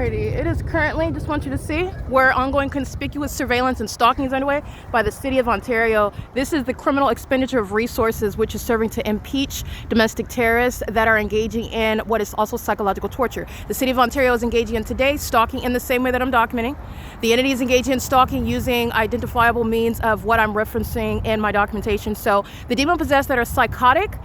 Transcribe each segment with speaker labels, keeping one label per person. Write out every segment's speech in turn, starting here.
Speaker 1: Alrighty, it is currently, just want you to see, where ongoing conspicuous surveillance and stalking is underway by the City of Ontario. This is the criminal expenditure of resources, which is serving to impeach domestic terrorists that are engaging in what is also psychological torture. The City of Ontario is engaging in today stalking in the same way that I'm documenting. The entity is engaging in stalking using identifiable means of what I'm referencing in my documentation. So the demon-possessed that are psychotic,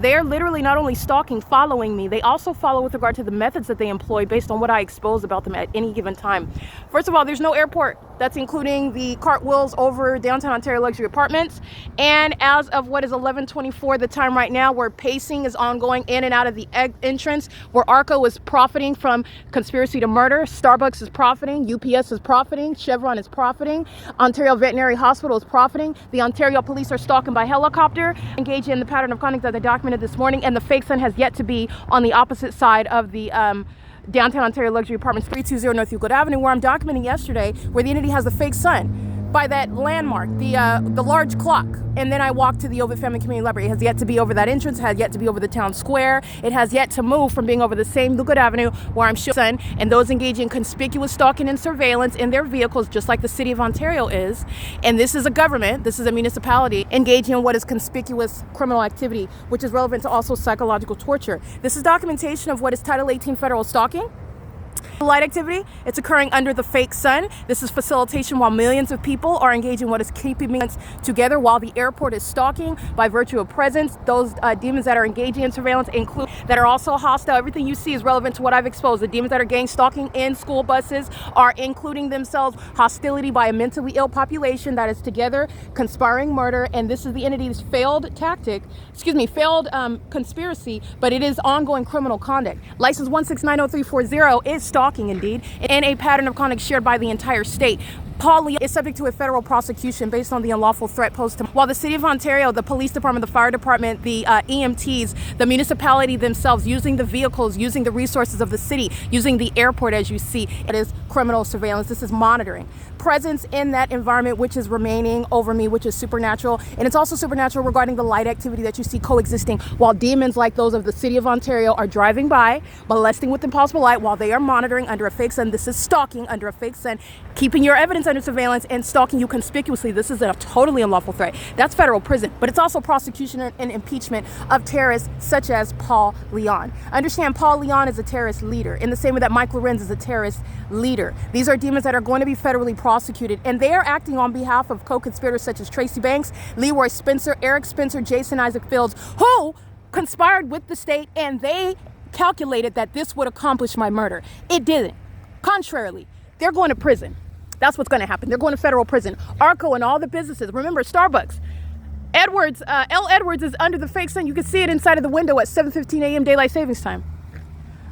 Speaker 1: they are literally not only stalking, following me, they also follow with regard to the methods that they employ based on what I expose about them at any given time. First of all, there's no airport. That's including the cartwheels over downtown Ontario luxury apartments. And as of what is 11:24, the time right now, where pacing is ongoing in and out of the entrance, where ARCO is profiting from conspiracy to murder, Starbucks is profiting, UPS is profiting, Chevron is profiting, Ontario Veterinary Hospital is profiting, the Ontario police are stalking by helicopter, engaging in the pattern of conduct that they documented this morning, and the fake sun has yet to be on the opposite side of the downtown Ontario luxury apartments, 320 North Euclid Avenue, where I'm documenting yesterday, where the entity has the fake sun by that landmark, the large clock. And then I walked to the Ovid Family Community Library. It has yet to be over that entrance, has yet to be over the town square. It has yet to move from being over the same Euclid Avenue where I'm showing, and those engaging in conspicuous stalking and surveillance in their vehicles, just like the City of Ontario is. And this is a government, this is a municipality engaging in what is conspicuous criminal activity, which is relevant to also psychological torture. This is documentation of what is Title 18 federal stalking. Light activity, it's occurring under the fake sun. This is facilitation while millions of people are engaging in what is keeping me together while the airport is stalking by virtue of presence. Those demons that are engaging in surveillance include that are also hostile. Everything you see is relevant to what I've exposed. The demons that are gang stalking in school buses are including themselves hostility by a mentally ill population that is together conspiring murder. And this is the entity's failed conspiracy, but it is ongoing criminal conduct. License 1690340 is stalking indeed, and a pattern of conduct shared by the entire state. Paul Leon is subject to a federal prosecution based on the unlawful threat posed to him. While the City of Ontario, the police department, the fire department, the EMTs, the municipality themselves, using the vehicles, using the resources of the city, using the airport, as you see, it is criminal surveillance. This is monitoring. Presence in that environment, which is remaining over me, which is supernatural. And it's also supernatural regarding the light activity that you see coexisting while demons like those of the City of Ontario are driving by, molesting with impossible light while they are monitoring under a fake sun. This is stalking under a fake sun, keeping your evidence under surveillance and stalking you conspicuously. This is a totally unlawful threat. That's federal prison, but it's also prosecution and impeachment of terrorists such as Paul Leon. Understand, Paul Leon is a terrorist leader in the same way that Mike Lorenz is a terrorist leader. These are demons that are going to be federally prosecuted, and they are acting on behalf of co-conspirators such as Tracy Banks, Leroy Spencer, Eric Spencer, Jason Isaac Fields, who conspired with the state, and they calculated that this would accomplish my murder. It didn't. Contrarily, they're going to prison. That's what's going to happen. They're going to federal prison. ARCO and all the businesses. Remember, Starbucks. L. Edwards is under the fake sun. You can see it inside of the window at 7:15 a.m. daylight savings time.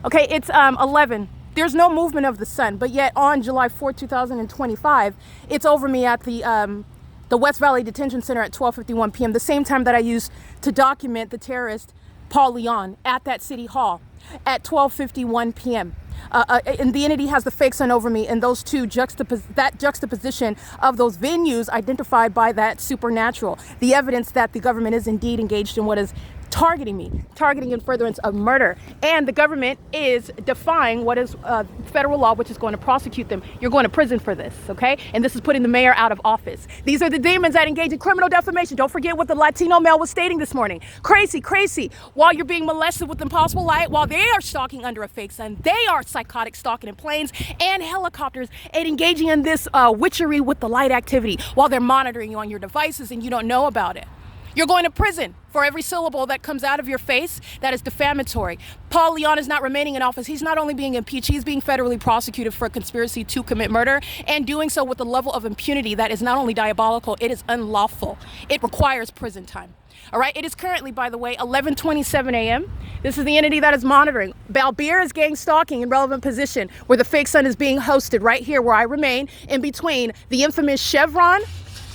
Speaker 1: Okay, it's 11. There's no movement of the sun, but yet on July 4, 2025, it's over me at the West Valley Detention Center at 12:51 p.m., the same time that I used to document the terrorist Paul Leon at that city hall at 12:51 p.m. And the entity has the fake sun over me, and those two juxtaposition of those venues identified by that supernatural, the evidence that the government is indeed engaged in what is targeting me, targeting in furtherance of murder. And the government is defying what is federal law, which is going to prosecute them. You're going to prison for this, okay? And this is putting the mayor out of office. These are the demons that engage in criminal defamation. Don't forget what the Latino male was stating this morning. Crazy, crazy. While you're being molested with impossible light, while they are stalking under a fake sun, they are psychotic stalking in planes and helicopters and engaging in this witchery with the light activity while they're monitoring you on your devices and you don't know about it. You're going to prison for every syllable that comes out of your face that is defamatory. Paul Leon is not remaining in office. He's not only being impeached, he's being federally prosecuted for a conspiracy to commit murder, and doing so with a level of impunity that is not only diabolical, it is unlawful. It requires prison time. All right, it is currently, by the way, 11:27 a.m. This is the entity that is monitoring. Balbier is gang stalking in relevant position where the fake sun is being hosted right here where I remain in between the infamous Chevron,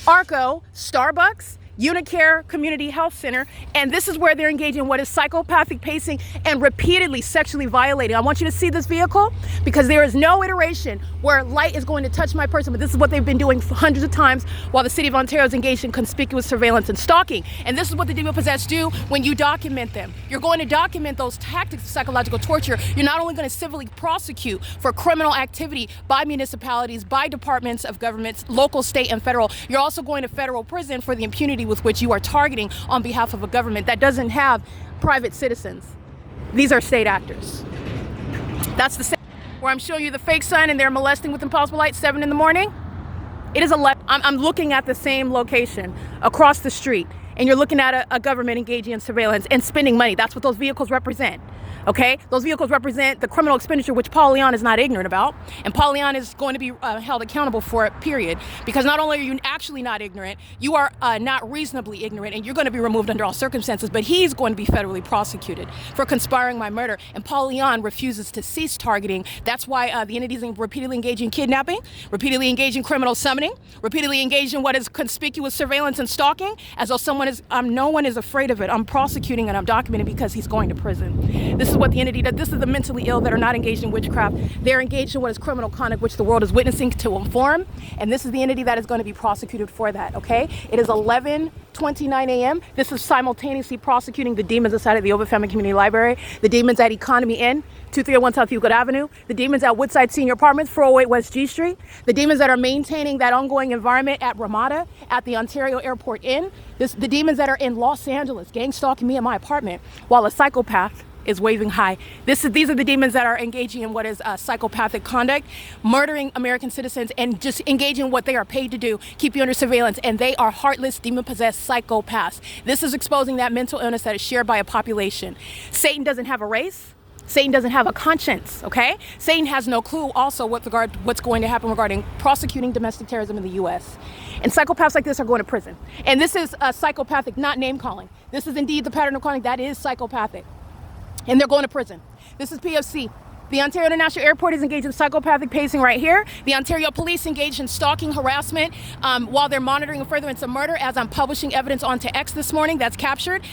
Speaker 1: ARCO, Starbucks, Unicare Community Health Center, and this is where they're engaging in what is psychopathic pacing and repeatedly sexually violating. I want you to see this vehicle because there is no iteration where light is going to touch my person, but this is what they've been doing for hundreds of times while the city of Ontario is engaged in conspicuous surveillance and stalking. And this is what the demon-possessed do when you document them. You're going to document those tactics of psychological torture. You're not only going to civilly prosecute for criminal activity by municipalities, by departments of governments, local, state, and federal, you're also going to federal prison for the impunity with which you are targeting on behalf of a government that doesn't have private citizens. These are state actors. That's the same where I'm showing you the fake sun and they're molesting with impossible light 7 in the morning. It is 11. I'm looking at the same location across the street, and you're looking at a government engaging in surveillance and spending money. That's what those vehicles represent. Okay, those vehicles represent the criminal expenditure, which Paul Leon is not ignorant about, and Paul Leon is going to be held accountable for it, period. Because not only are you actually not ignorant, you are not reasonably ignorant, and you're going to be removed under all circumstances, but he's going to be federally prosecuted for conspiring my murder, and Paul Leon refuses to cease targeting. That's why the entities repeatedly engage in kidnapping, repeatedly engage in criminal summoning, repeatedly engage in what is conspicuous surveillance and stalking, as though someone is, no one is afraid of it. I'm prosecuting and I'm documenting because he's going to prison. This is what the entity does. This is the mentally ill that are not engaged in witchcraft. They're engaged in what is criminal conduct, which the world is witnessing to inform. And this is the entity that is going to be prosecuted for that, okay? It is 11:29 a.m. This is simultaneously prosecuting the demons inside of the Ovid Family Community Library, the demons at Economy Inn, 2301 South Euclid Avenue, the demons at Woodside Senior Apartments, 408 West G Street, the demons that are maintaining that ongoing environment at Ramada, at the Ontario Airport Inn, the demons that are in Los Angeles, gang stalking me in my apartment, while a psychopath is waving high. These are the demons that are engaging in what is psychopathic conduct, murdering American citizens, and just engaging in what they are paid to do, keep you under surveillance, and they are heartless, demon-possessed psychopaths. This is exposing that mental illness that is shared by a population. Satan doesn't have a race. Satan doesn't have a conscience, okay? Satan has no clue also with regard to what's going to happen regarding prosecuting domestic terrorism in the U.S. And psychopaths like this are going to prison. And this is psychopathic, not name-calling. This is indeed the pattern of conduct that is psychopathic. And they're going to prison. This is P.O.C. The Ontario International Airport is engaged in psychopathic pacing right here. The Ontario Police engaged in stalking, harassment while they're monitoring a furtherance of murder, as I'm publishing evidence onto X this morning that's captured.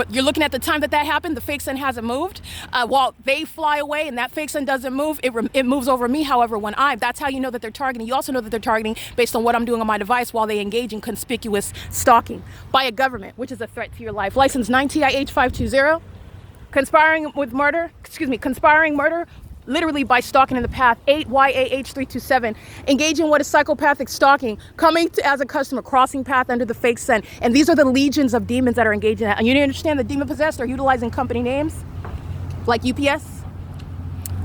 Speaker 1: You're looking at the time that happened. The fake sun hasn't moved. While they fly away and that fake sun doesn't move, it moves over me, however, that's how you know that they're targeting. You also know that they're targeting based on what I'm doing on my device while they engage in conspicuous stalking by a government, which is a threat to your life. License 9TIH520. Conspiring murder, literally by stalking in the path, 8YAH327, engaging in what is psychopathic stalking, coming as a customer, crossing path under the fake sun. And these are the legions of demons that are engaged in that. And you understand the demon-possessed are utilizing company names like UPS,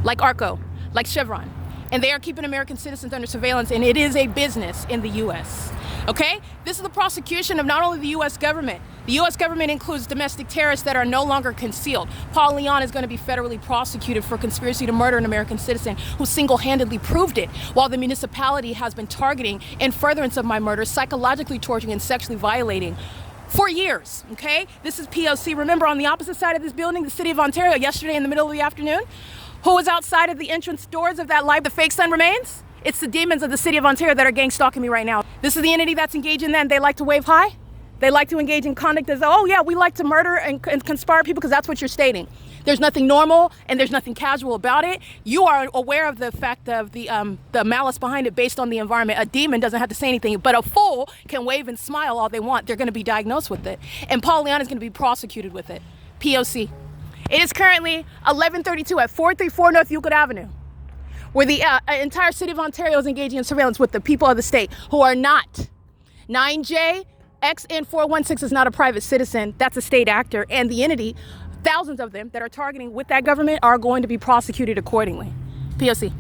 Speaker 1: like ARCO, like Chevron. And they are keeping American citizens under surveillance, and it is a business in the U.S. Okay? This is the prosecution of not only the U.S. government. The U.S. government includes domestic terrorists that are no longer concealed. Paul Leon is going to be federally prosecuted for conspiracy to murder an American citizen who single-handedly proved it, while the municipality has been targeting in furtherance of my murder, psychologically torturing and sexually violating for years, okay? This is P.O.C. Remember, on the opposite side of this building, the city of Ontario, yesterday in the middle of the afternoon, who was outside of the entrance doors of that library? The fake sun remains? It's the demons of the city of Ontario that are gang stalking me right now. This is the entity that's engaged in that, and they like to wave high. They like to engage in conduct as, oh yeah, we like to murder and conspire people, because that's what you're stating. There's nothing normal and there's nothing casual about it. You are aware of the fact of the malice behind it based on the environment. A demon doesn't have to say anything, but a fool can wave and smile all they want. They're going to be diagnosed with it. And Paul Leon is going to be prosecuted with it. P.O.C. It is currently 11:32 at 434 North Euclid Avenue, where the entire city of Ontario is engaging in surveillance with the people of the state who are not. 9J XN416 is not a private citizen. That's a state actor. And the entity, thousands of them that are targeting with that government, are going to be prosecuted accordingly. P.O.C.